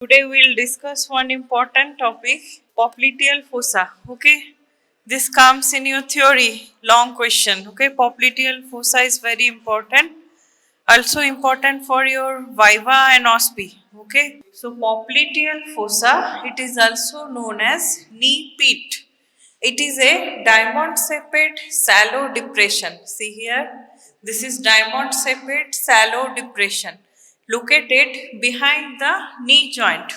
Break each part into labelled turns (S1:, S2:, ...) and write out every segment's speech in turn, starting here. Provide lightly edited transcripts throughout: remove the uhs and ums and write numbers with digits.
S1: Today we'll discuss one important topic, popliteal fossa. Okay, this comes in your theory, long question. Okay, popliteal fossa is very important. Also important for your viva and OSPE. Okay, so popliteal fossa, it is also known as knee pit. It is a diamond-shaped shallow depression. See here, this is diamond-shaped shallow depression located behind the knee joint.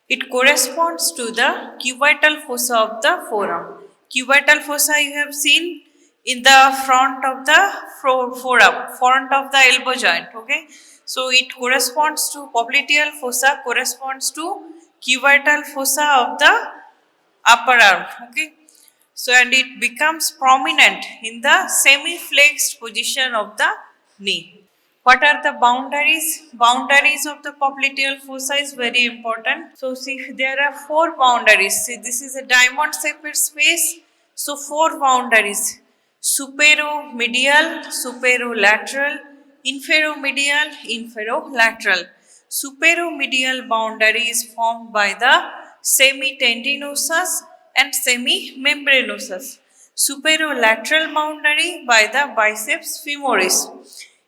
S1: It corresponds to the cubital fossa of the forearm. Cubital fossa you have seen in the front of the forearm, front of the elbow joint. Okay, so it corresponds to popliteal fossa corresponds to cubital fossa of the upper arm. Okay, so and it becomes prominent in the semi-flexed position of the knee. What are the boundaries? Boundaries of the popliteal fossa is very important. So see, there are four boundaries. See, this is a diamond-shaped space. So four boundaries: superomedial, superolateral, inferomedial, inferolateral. Superomedial boundary is formed by the semitendinosus and semimembranosus. Superolateral boundary by the biceps femoris.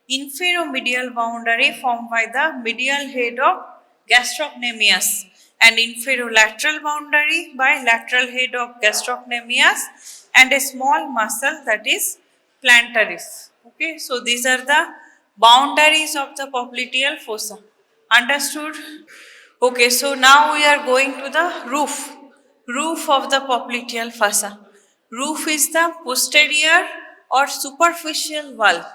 S1: Inferomedial boundary formed by the medial head of gastrocnemius and inferolateral boundary by lateral head of gastrocnemius and a small muscle that is plantaris. Okay, so these are the boundaries of the popliteal fossa. Understood? Okay, so now we are going to the roof of the popliteal fossa. Roof is the posterior or superficial wall.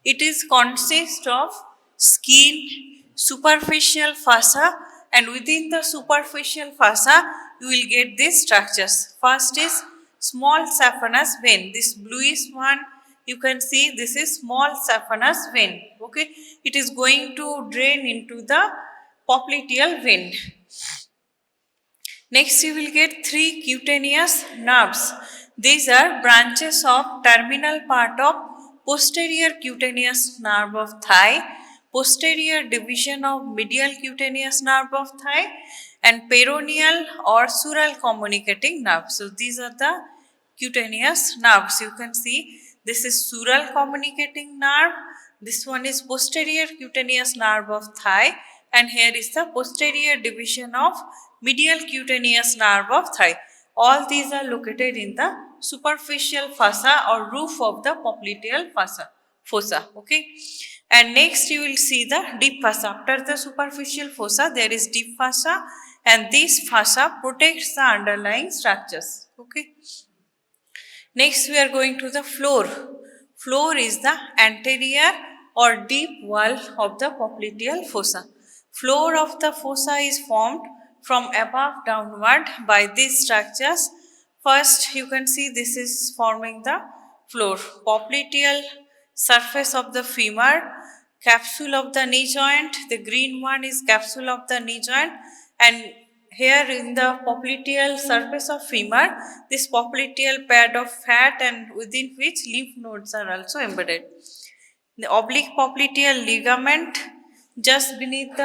S1: It is consist of skin, superficial fossa, and within the superficial fossa, you will get these structures. First is small saphenous vein. This bluish one, you can see this is small saphenous vein. Okay, it is going to drain into the popliteal vein. Next, you will get three cutaneous nerves. These are branches of terminal part of posterior cutaneous nerve of thigh, posterior division of medial cutaneous nerve of thigh, and peroneal or sural communicating nerve. So, these are the cutaneous nerves. You can see this is sural communicating nerve. This one is posterior cutaneous nerve of thigh, and here is the posterior division of medial cutaneous nerve of thigh. All these are located in the superficial fossa or roof of the popliteal fossa. Okay. And next you will see the deep fossa. After the superficial fossa, there is deep fossa, and this fossa protects the underlying structures. Okay. Next, we are going to the floor. Floor is the anterior or deep wall of the popliteal fossa. Floor of the fossa is formed from above downward by these structures. First, you can see this is forming the floor. Popliteal surface of the femur, capsule of the knee joint. The green one is capsule of the knee joint, and here in the popliteal surface of femur, this popliteal pad of fat and within which lymph nodes are also embedded. The oblique popliteal ligament just beneath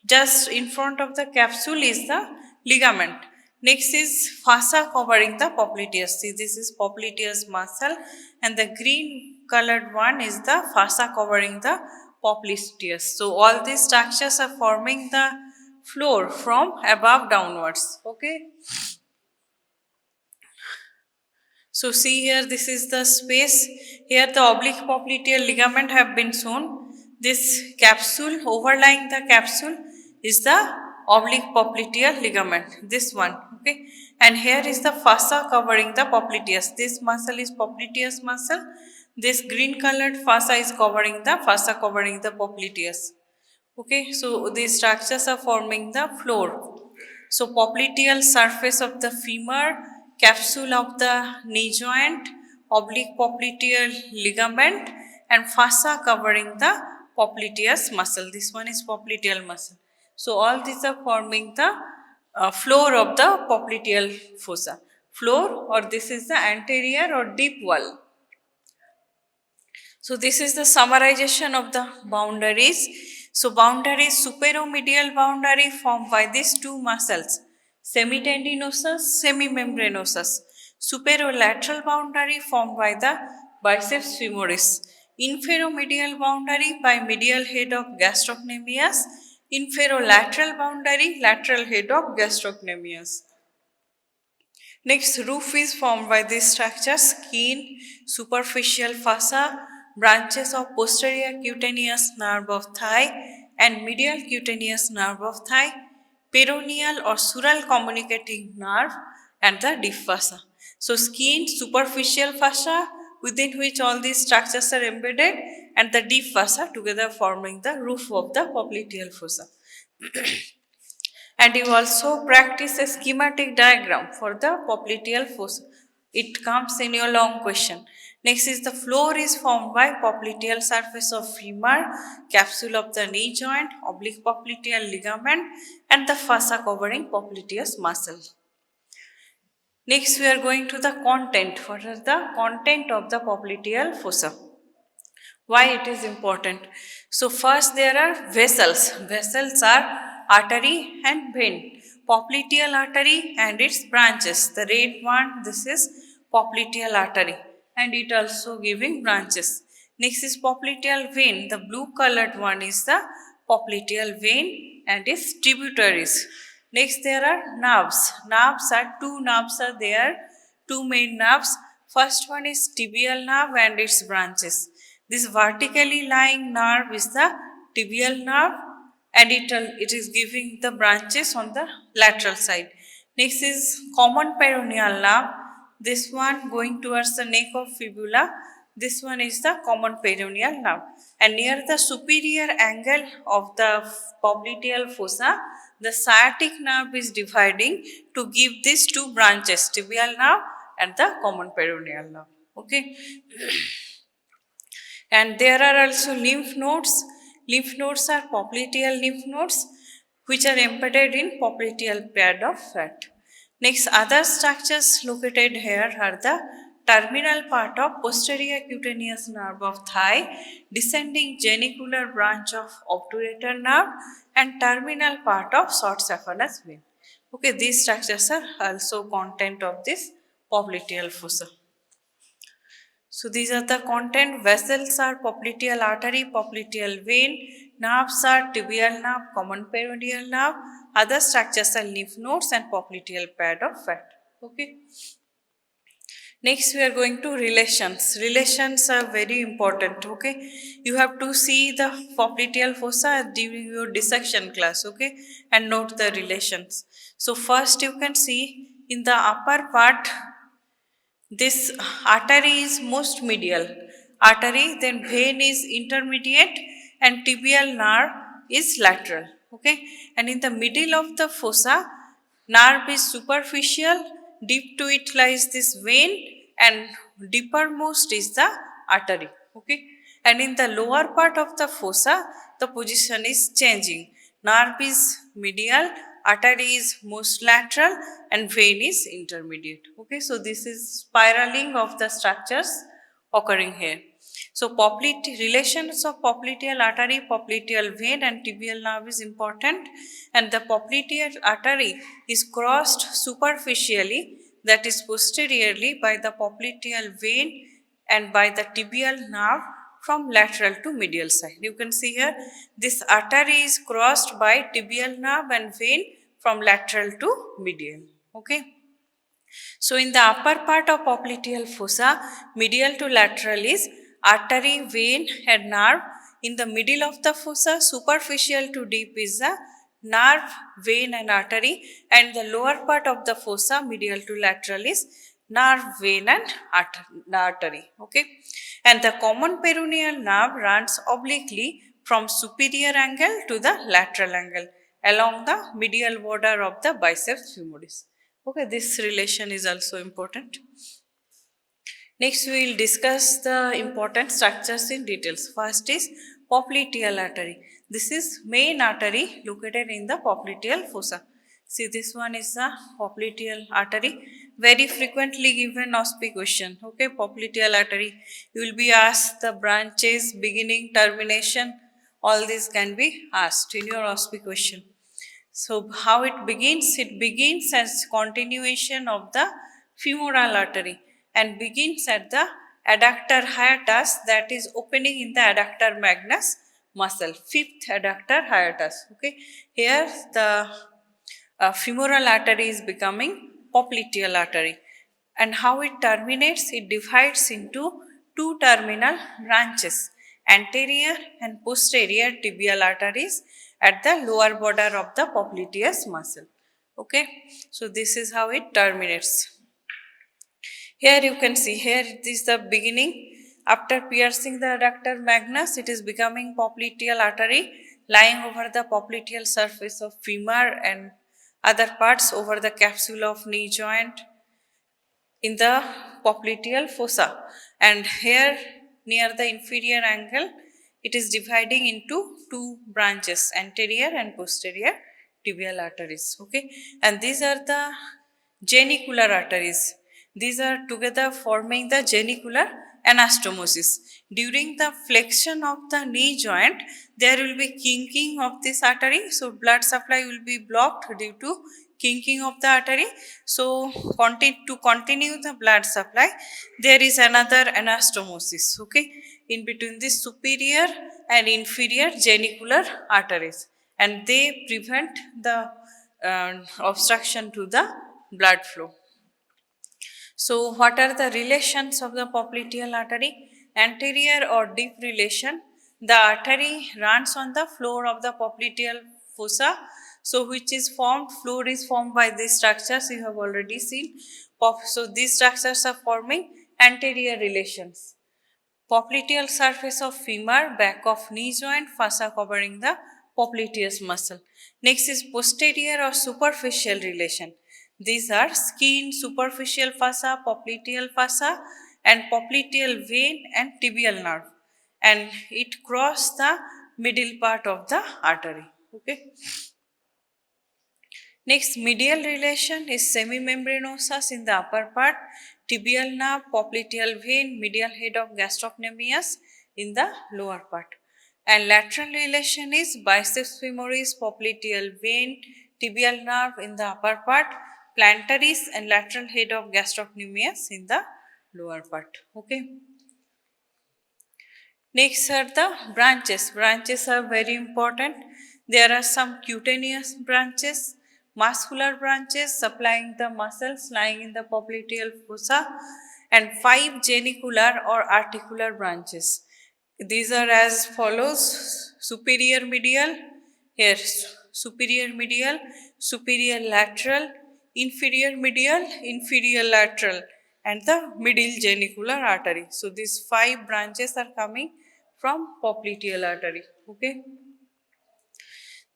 S1: just in front of the capsule is the ligament. Next is fossa covering the popliteus. See, this is popliteus muscle, and the green colored one is the fossa covering the popliteus. So all these structures are forming the floor from above downwards. Okay. So see here, this is the space. Here the oblique popliteal ligament have been shown. This capsule, overlying the capsule is the oblique popliteal ligament. This one, okay. And here is the fossa covering the popliteus. This muscle is popliteus muscle. This green colored fossa is covering the fossa covering the popliteus. Okay, so these structures are forming the floor. So popliteal surface of the femur, capsule of the knee joint, oblique popliteal ligament, and fossa covering the popliteus muscle. This one is popliteal muscle. So all these are forming the floor of the popliteal fossa. Floor, or this is the anterior or deep wall. So this is the summarization of the boundaries. So boundary, superomedial boundary formed by these two muscles, semitendinosus, semimembranosus. Superolateral boundary formed by the biceps femoris. Inferomedial boundary by medial head of gastrocnemius. Inferolateral boundary, lateral head of gastrocnemius. Next, roof is formed by this structure: skin, superficial fossa, branches of posterior cutaneous nerve of thigh and medial cutaneous nerve of thigh, peroneal or sural communicating nerve, and the deep fossa. So, skin, superficial fossa, within which all these structures are embedded, and the deep fossa together forming the roof of the popliteal fossa. And you also practice a schematic diagram for the popliteal fossa. It comes in your long question. Next is the floor is formed by popliteal surface of femur, capsule of the knee joint, oblique popliteal ligament, and the fossa covering popliteus muscle. Next we are going to the content. What is the content of the popliteal fossa? Why it is important? So first there are vessels. Vessels are artery and vein. Popliteal artery and its branches. The red one, this is popliteal artery, and it also giving branches. Next is popliteal vein. The blue colored one is the popliteal vein and its tributaries. Next there are nerves. Nerves are two nerves are there, two main nerves. First one is tibial nerve and its branches. This vertically lying nerve is the tibial nerve, and it is giving the branches on the lateral side. Next is common peroneal nerve. This one going towards the neck of fibula. This one is the common peroneal nerve. And near the superior angle of the popliteal fossa, the sciatic nerve is dividing to give these two branches, tibial nerve and the common peroneal nerve. Okay. And there are also lymph nodes. Lymph nodes are popliteal lymph nodes which are embedded in popliteal pad of fat. Next, other structures located here are the terminal part of posterior cutaneous nerve of thigh, descending genicular branch of obturator nerve, and terminal part of short saphenous vein. Okay, these structures are also content of this popliteal fossa. So these are the content. Vessels are popliteal artery, popliteal vein, nerves are tibial nerve, common peroneal nerve, other structures are lymph nodes and popliteal pad of fat. Okay. Next we are going to relations. Relations are very important. Okay. You have to see the popliteal fossa during your dissection class. Okay. And note the relations. So first you can see in the upper part, this artery is most medial artery, then vein is intermediate, and tibial nerve is lateral. Okay, and in the middle of the fossa, nerve is superficial, deep to it lies this vein, and deepermost is the artery. Okay, and in the lower part of the fossa, the position is changing. Nerve is medial, artery is most lateral, and vein is intermediate. Okay, so this is spiraling of the structures occurring here. So relations of popliteal artery, popliteal vein, and tibial nerve is important, and the popliteal artery is crossed superficially, that is posteriorly, by the popliteal vein and by the tibial nerve from lateral to medial side. You can see here this artery is crossed by tibial nerve and vein from lateral to medial. Okay. So in the upper part of popliteal fossa, medial to lateral is artery, vein and nerve. In the middle of the fossa, superficial to deep is the nerve, vein and artery, and the lower part of the fossa, medial to lateral, is nerve, vein and artery. Okay, and the common peroneal nerve runs obliquely from superior angle to the lateral angle along the medial border of the biceps femoris. Okay, this relation is also important. Next, we will discuss the important structures in details. First is popliteal artery. This is main artery located in the popliteal fossa. See, this one is the popliteal artery. Very frequently given OSPI question. Okay, popliteal artery. You will be asked the branches, beginning, termination All these can be asked in your OSPI question. So how it begins? It begins as continuation of the femoral artery and begins at the adductor hiatus, that is opening in the adductor magnus muscle, fifth adductor hiatus. Okay, here the femoral artery is becoming popliteal artery. And how it terminates? It divides into two terminal branches, anterior and posterior tibial arteries at the lower border of the popliteus muscle. Okay, so this is how it terminates. Here you can see, here it is the beginning. After piercing the adductor magnus, it is becoming popliteal artery lying over the popliteal surface of femur and other parts over the capsule of knee joint in the popliteal fossa. And here near the inferior angle, it is dividing into two branches, anterior and posterior tibial arteries. Okay, and these are the genicular arteries. These are together forming the genicular anastomosis. During the flexion of the knee joint, there will be kinking of this artery. So blood supply will be blocked due to kinking of the artery. So to continue the blood supply, there is another anastomosis. Okay, in between the superior and inferior genicular arteries, and they prevent the obstruction to the blood flow. So, what are the relations of the popliteal artery? Anterior or deep relation. The artery runs on the floor of the popliteal fossa. So, which is formed, floor is formed by these structures you have already seen. So, these structures are forming anterior relations. Popliteal surface of femur, back of knee joint, fossa covering the popliteus muscle. Next is posterior or superficial relation. These are skin, superficial fossa, popliteal fossa, and popliteal vein and tibial nerve. And it crosses the middle part of the artery. Okay. Next, medial relation is semimembranosus in the upper part, tibial nerve, popliteal vein, medial head of gastrocnemius in the lower part. And lateral relation is biceps femoris, popliteal vein, tibial nerve in the upper part, plantaris and lateral head of gastrocnemius in the lower part. Okay. Next are the branches. Branches are very important. There are some cutaneous branches, muscular branches supplying the muscles lying in the popliteal fossa, and 5 genicular or articular branches. These are as follows: superior medial, here superior medial, superior lateral, inferior medial, inferior lateral, and the middle genicular artery. So these 5 branches are coming from popliteal artery. Okay.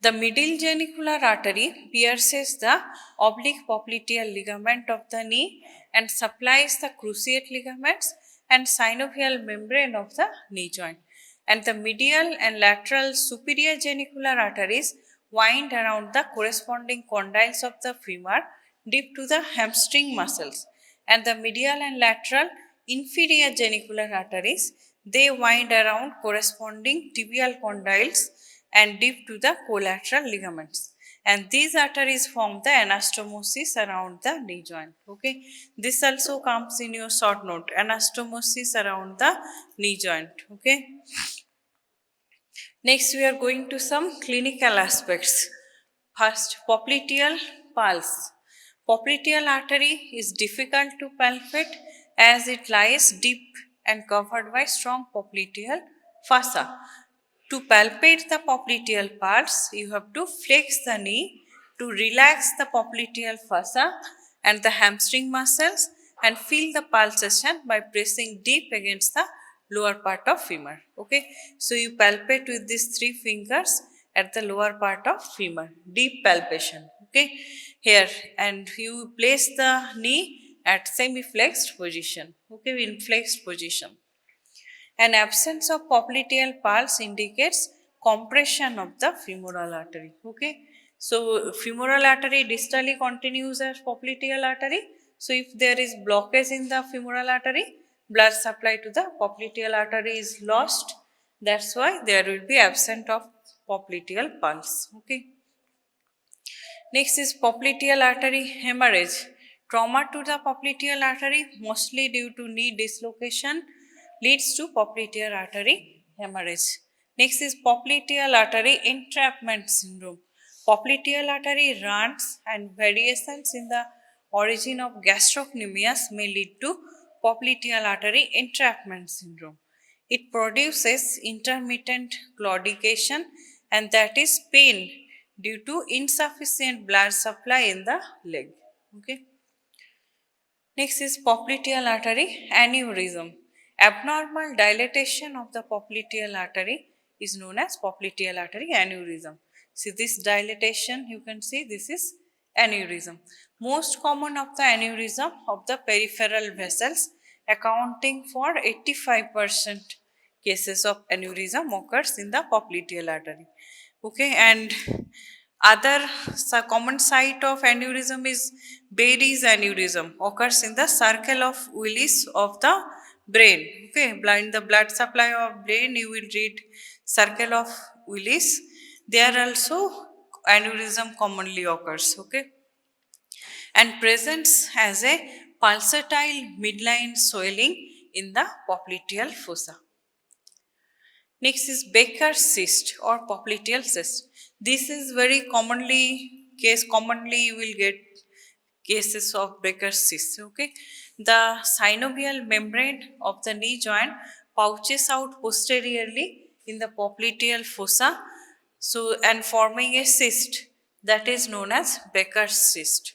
S1: The middle genicular artery pierces the oblique popliteal ligament of the knee and supplies the cruciate ligaments and synovial membrane of the knee joint. And the medial and lateral superior genicular arteries wind around the corresponding condyles of the femur deep to the hamstring muscles. And the medial and lateral inferior genicular arteries, they wind around corresponding tibial condyles and deep to the collateral ligaments. And these arteries form the anastomosis around the knee joint. Okay, this also comes in your short note, anastomosis around the knee joint. Okay. Next, we are going to some clinical aspects. First, popliteal pulse. Popliteal artery is difficult to palpate as it lies deep and covered by strong popliteal fossa. To palpate the popliteal pulse, you have to flex the knee to relax the popliteal fossa and the hamstring muscles and feel the pulsation by pressing deep against the lower part of femur. Okay, so you palpate with these 3 fingers at the lower part of femur, deep palpation. Okay, here, and you place the knee at semi-flexed position. Okay, in flexed position. An absence of popliteal pulse indicates compression of the femoral artery. Okay, so femoral artery distally continues as popliteal artery. So if there is blockage in the femoral artery, blood supply to the popliteal artery is lost That's why there will be absent of popliteal pulse. Okay. Next is popliteal artery hemorrhage. Trauma to the popliteal artery, mostly due to knee dislocation, leads to popliteal artery hemorrhage. Next is popliteal artery entrapment syndrome. Popliteal artery runs and variations in the origin of gastrocnemius may lead to popliteal artery entrapment syndrome. It produces intermittent claudication, and that is pain due to insufficient blood supply in the leg. Okay. Next is popliteal artery aneurysm. Abnormal dilatation of the popliteal artery is known as popliteal artery aneurysm. See this dilatation, you can see this is aneurysm. Most common of the aneurysm of the peripheral vessels, accounting for 85% cases of aneurysm occurs in the popliteal artery. Okay, and other common site of aneurysm is Bailey's aneurysm, occurs in the circle of Willis of the brain. Okay, blind the blood supply of brain, you will read circle of Willis. There also aneurysm commonly occurs. Okay, and presents as a pulsatile midline swelling in the popliteal fossa. Next is Baker's cyst or popliteal cyst. This is very commonly you will get cases of Baker's cyst. Okay, the synovial membrane of the knee joint pouches out posteriorly in the popliteal fossa, so and forming a cyst that is known as Baker's cyst.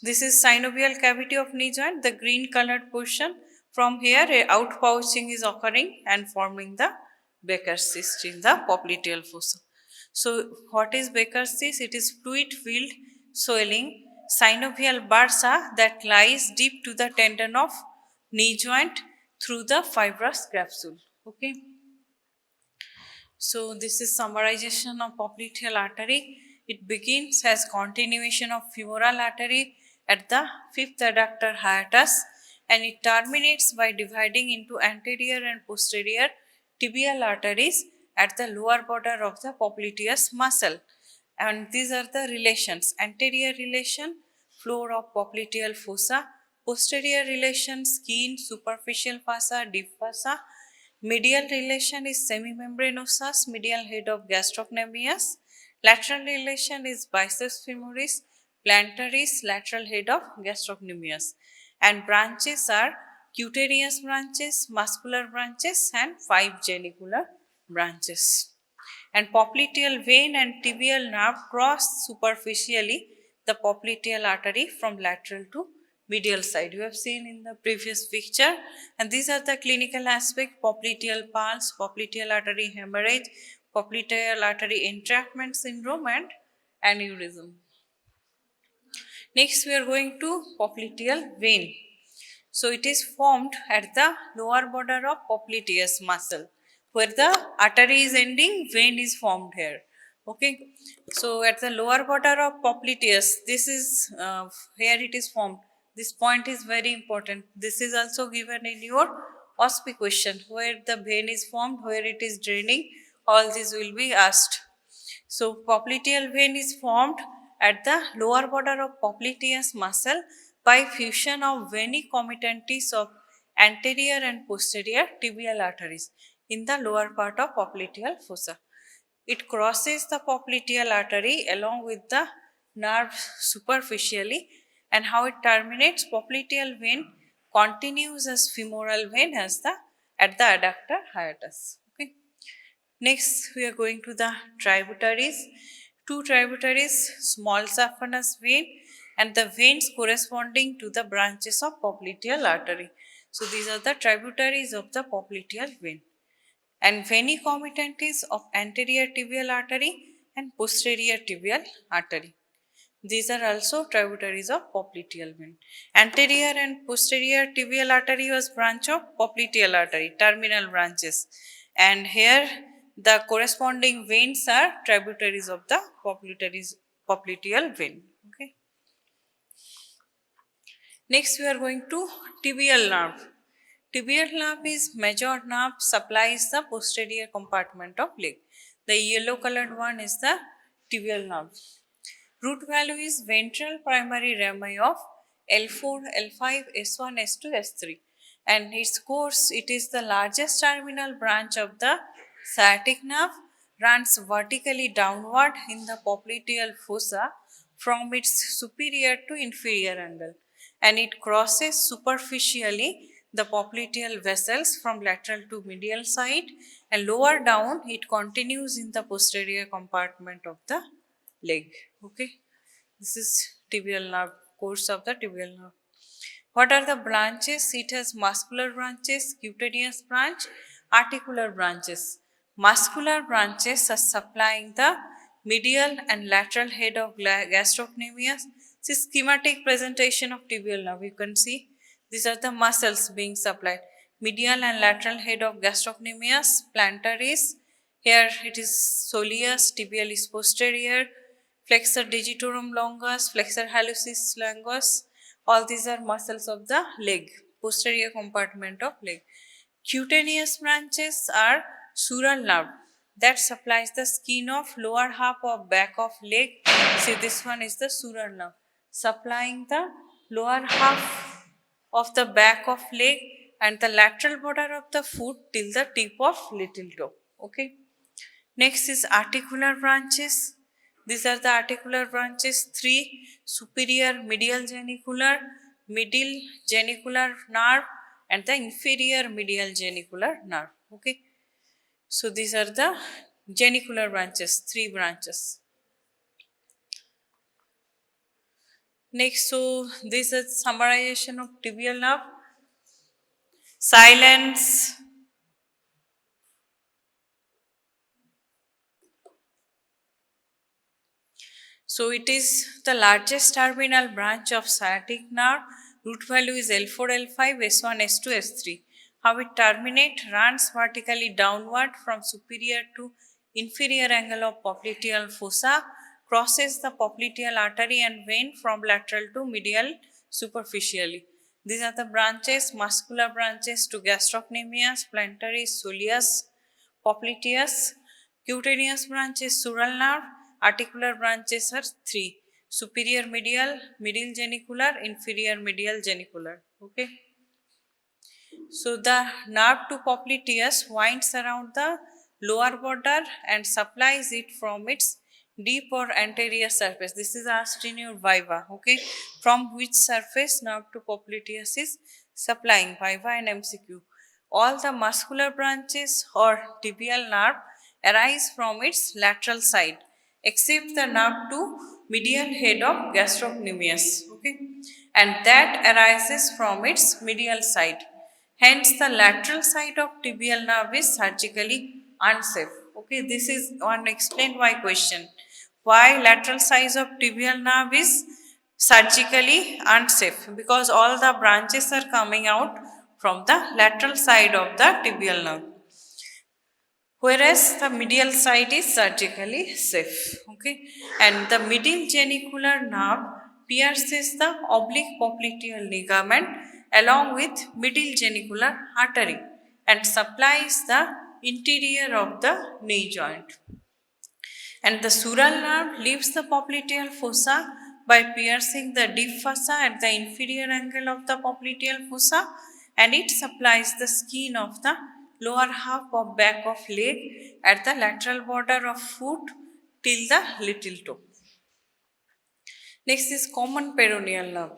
S1: This is synovial cavity of knee joint, the green colored portion. From here, a outpouching is occurring and forming the Baker's cyst in the popliteal fossa. So, what is Baker's cyst? It is fluid-filled swelling synovial bursa that lies deep to the tendon of knee joint through the fibrous capsule. Okay. So this is summarization of popliteal artery. It begins as continuation of femoral artery at the fifth adductor hiatus, and it terminates by dividing into anterior and posterior tibial arteries at the lower border of the popliteus muscle. And these are the relations: anterior relation, floor of popliteal fossa; posterior relation, skin, superficial fossa, deep fossa; medial relation is semimembranosus, medial head of gastrocnemius; lateral relation is biceps femoris, plantaris, lateral head of gastrocnemius; and branches are cutaneous branches, muscular branches, and 5 genicular branches. And popliteal vein and tibial nerve cross superficially the popliteal artery from lateral to medial side. You have seen in the previous picture, and these are the clinical aspects: popliteal pulse, popliteal artery hemorrhage, popliteal artery entrapment syndrome, and aneurysm. Next, we are going to popliteal vein. So it is formed at the lower border of popliteus muscle. Where the artery is ending, vein is formed here. Okay. So at the lower border of popliteus, this is here it is formed. This point is very important. This is also given in your OSPI question, where the vein is formed, where it is draining. All these will be asked. So popliteal vein is formed at the lower border of popliteus muscle by fusion of veni comitatus of anterior and posterior tibial arteries in the lower part of popliteal fossa. It crosses the popliteal artery along with the nerve superficially, and how it terminates: popliteal vein continues as femoral vein as the at the adductor hiatus. Okay. Next, we are going to the tributaries. Two tributaries, small saphenous vein and the veins corresponding to the branches of popliteal artery. So these are the tributaries of the popliteal vein. And veni comitatus of anterior tibial artery and posterior tibial artery. These are also tributaries of popliteal vein. Anterior and posterior tibial artery was branch of popliteal artery, terminal branches. And here the corresponding veins are tributaries of the popliteal vein. Okay. Next, we are going to tibial nerve. Tibial nerve is major nerve supplies the posterior compartment of leg. The yellow colored one is the tibial nerve. Root value is ventral primary rami of L4, L5, S1, S2, S3. And its course, it is the largest terminal branch of the sciatic nerve, runs vertically downward in the popliteal fossa from its superior to inferior angle, and it crosses superficially the popliteal vessels from lateral to medial side, and lower down it continues in the posterior compartment of the leg. Okay, this is tibial nerve, course of the tibial nerve. What are the branches? It has muscular branches, cutaneous branch, articular branches. Muscular branches are supplying the medial and lateral head of gastrocnemius. This is schematic presentation of tibial nerve. You can see these are the muscles being supplied. Medial and lateral head of gastrocnemius, plantar is here, it is soleus, tibial is posterior, flexor digitorum longus, flexor hallucis longus. All these are muscles of the leg, posterior compartment of leg. Cutaneous branches are sural nerve that supplies the skin of lower half of back of leg. See, this one is the sural nerve supplying the lower half of the back of leg and the lateral border of the foot till the tip of little toe. Okay. Next is articular branches. These are the articular branches, three: superior medial genicular, middle genicular nerve, and the inferior medial genicular nerve. Okay. So these are the genicular branches, three branches. Next, so this is summarization of tibial nerve. Silence. So it is the largest terminal branch of sciatic nerve. Root value is L4, L5, S1, S2, S3. How it terminates? Runs vertically downward from superior to inferior angle of popliteal fossa, crosses the popliteal artery and vein from lateral to medial superficially. These are the branches, muscular branches to gastrocnemius, plantaris, soleus, popliteus. Cutaneous branch is sural nerve. Articular branches are three: superior medial, middle genicular, inferior medial genicular. Okay. So the nerve to popliteus winds around the lower border and supplies it from its deep or anterior surface. This is asked in your viva. Okay. From which surface nerve to popliteus is supplying, viva and MCQ. All the muscular branches or tibial nerve arise from its lateral side except the nerve to medial head of gastrocnemius. Okay, and that arises from its medial side. Hence the lateral side of tibial nerve is surgically unsafe. Okay, this is one explained why question. Why lateral side of tibial nerve is surgically unsafe? Because all the branches are coming out from the lateral side of the tibial nerve, whereas the medial side is surgically safe. Okay, and the middle genicular nerve pierces the oblique popliteal ligament along with middle genicular artery and supplies the interior of the knee joint. And the sural nerve leaves the popliteal fossa by piercing the deep fossa at the inferior angle of the popliteal fossa, and it supplies the skin of the lower half of back of leg at the lateral border of foot till the little toe. Next is common peroneal nerve.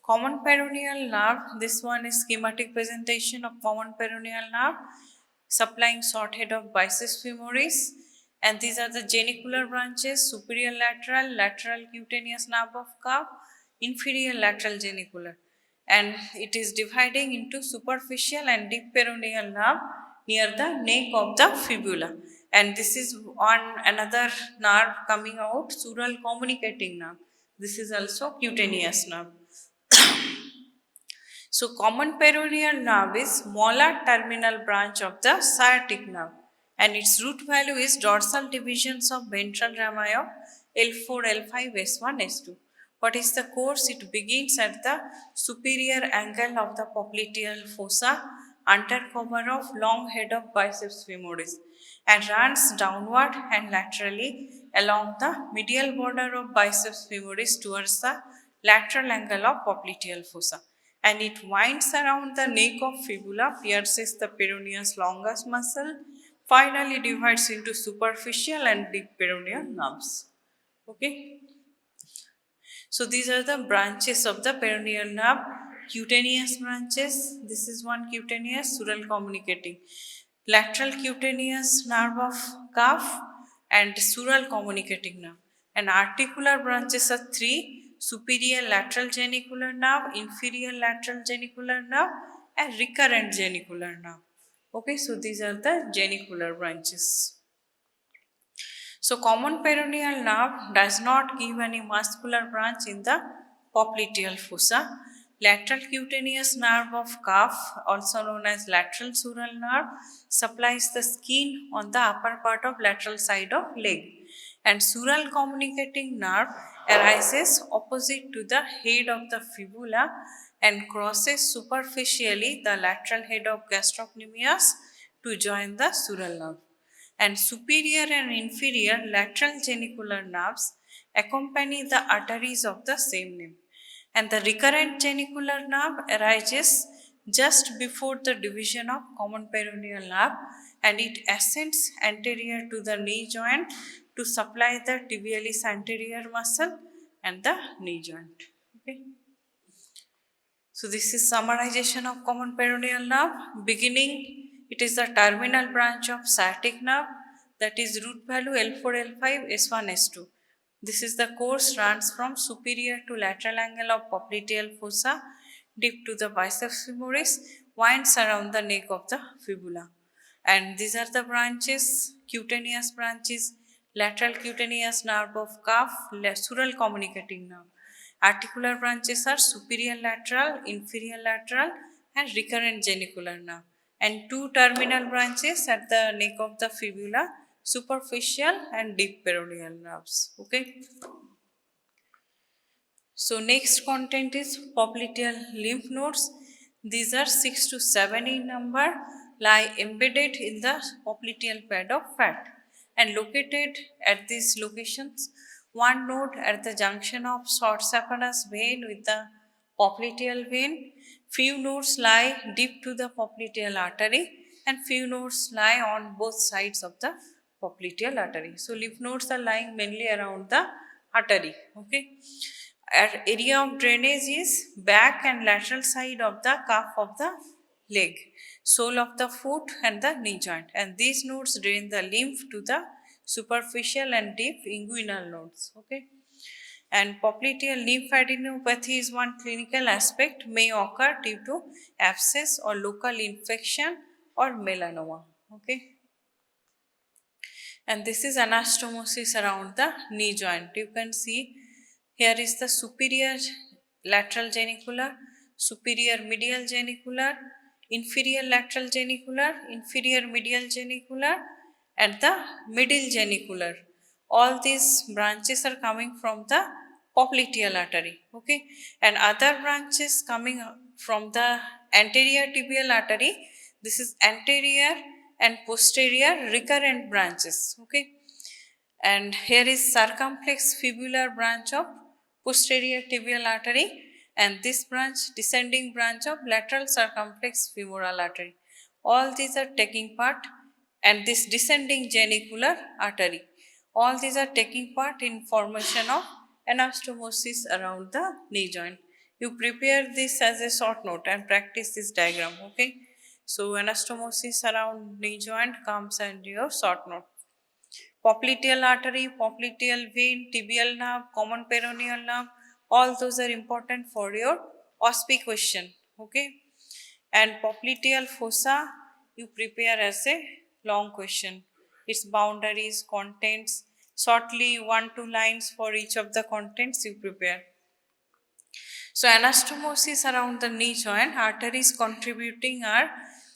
S1: Common peroneal nerve, this one is schematic presentation of common peroneal nerve supplying short head of biceps femoris, and these are the genicular branches: superior lateral, lateral cutaneous nerve of calf, inferior lateral genicular, and it is dividing into superficial and deep peroneal nerve near the neck of the fibula, and this is on another nerve coming out, sural communicating nerve. This is also cutaneous nerve. So common peroneal nerve is molar terminal branch of the sciatic nerve, and its root value is dorsal divisions of ventral rami of L4, L5, S1, S2. What is the course? It begins at the superior angle of the popliteal fossa, undercover of long head of biceps femoris and runs downward and laterally along the medial border of biceps femoris towards the lateral angle of popliteal fossa. And it winds around the neck of fibula, pierces the peroneus longus muscle, finally divides into superficial and deep peroneal nerves. Okay. So these are the branches of the peroneal nerve. Cutaneous branches. This is one cutaneous sural communicating. Lateral cutaneous nerve of calf and sural communicating nerve. And articular branches are three: superior lateral genicular nerve, inferior lateral genicular nerve, and recurrent genicular nerve. Okay, so these are the genicular branches. So common peroneal nerve does not give any muscular branch in the popliteal fossa. Lateral cutaneous nerve of calf, also known as lateral sural nerve, supplies the skin on the upper part of lateral side of leg. And sural communicating nerve arises opposite to the head of the fibula and crosses superficially the lateral head of gastrocnemius to join the sural nerve. And superior and inferior lateral genicular nerves accompany the arteries of the same name. And the recurrent genicular nerve arises just before the division of common peroneal nerve and it ascends anterior to the knee joint to supply the tibialis anterior muscle and the knee joint. Okay. So this is summarization of common peroneal nerve. Beginning, it is the terminal branch of sciatic nerve, that is root value L4, L5, S1, S2. This is the course runs from superior to lateral angle of popliteal fossa, deep to the biceps femoris, winds around the neck of the fibula. And these are the branches: cutaneous branches, lateral cutaneous nerve of calf, sural communicating nerve. Articular branches are superior lateral, inferior lateral, and recurrent genicular nerve. And two terminal branches at the neck of the fibula, superficial and deep peroneal nerves. Okay. So next content is popliteal lymph nodes. These are 6 to 7 in number, lie embedded in the popliteal pad of fat and located at these locations. One node at the junction of short saphenous vein with the popliteal vein. Few nodes lie deep to the popliteal artery and few nodes lie on both sides of the popliteal artery. So lymph nodes are lying mainly around the artery. Okay. Area of drainage is back and lateral side of the calf of the leg, sole of the foot and the knee joint. And these nodes drain the lymph to the superficial and deep inguinal nodes. Okay. And popliteal lymphadenopathy is one clinical aspect, may occur due to abscess or local infection or melanoma. Okay. And this is anastomosis around the knee joint. You can see here is the superior lateral genicular, superior medial genicular, inferior lateral genicular, inferior medial genicular, and the middle genicular. All these branches are coming from the popliteal artery. Okay, and other branches coming from the anterior tibial artery. This is anterior and posterior recurrent branches. Okay, and here is circumflex fibular branch of posterior tibial artery and this branch descending branch of lateral circumflex femoral artery. All these are taking part and this descending genicular artery. All these are taking part in formation of anastomosis around the knee joint. You prepare this as a short note and practice this diagram. Okay. So anastomosis around knee joint comes under your short note. Popliteal artery, popliteal vein, tibial nerve, common peroneal nerve, all those are important for your OSPI question. Okay. And popliteal fossa, you prepare as a long question. Its boundaries, contents, shortly 1-2 lines for each of the contents you prepare. So anastomosis around the knee joint, arteries contributing are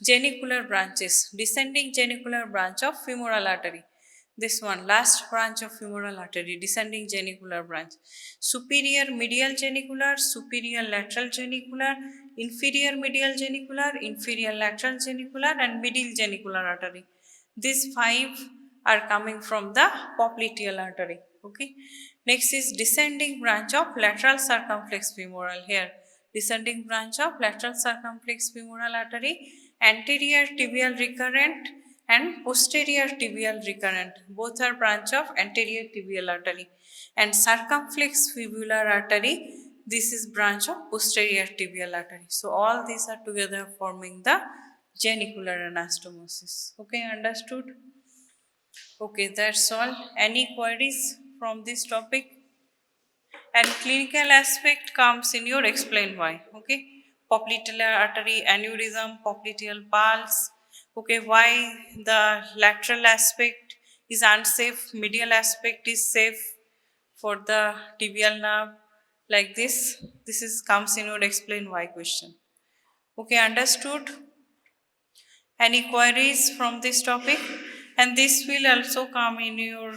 S1: genicular branches, descending genicular branch of femoral artery. This one, last branch of femoral artery, descending genicular branch. Superior medial genicular, superior lateral genicular, inferior medial genicular, inferior lateral genicular, and middle genicular artery. These five are coming from the popliteal artery. Okay. Next is descending branch of lateral circumflex femoral. Here, descending branch of lateral circumflex femoral artery, anterior tibial recurrent and posterior tibial recurrent. Both are branch of anterior tibial artery. And circumflex fibular artery, this is branch of posterior tibial artery. So all these are together forming the genicular anastomosis. Okay, understood? Okay, that's all. Any queries from this topic? And clinical aspect comes in your explain why. Okay, popliteal artery aneurysm, popliteal pulse. Okay, why the lateral aspect is unsafe, medial aspect is safe for the tibial nerve, like this. This is comes in your explain why question. Okay, understood? Any queries from this topic? And this will also come in your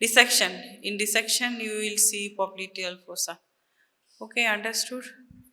S1: dissection. In dissection, you will see popliteal fossa. Okay, understood?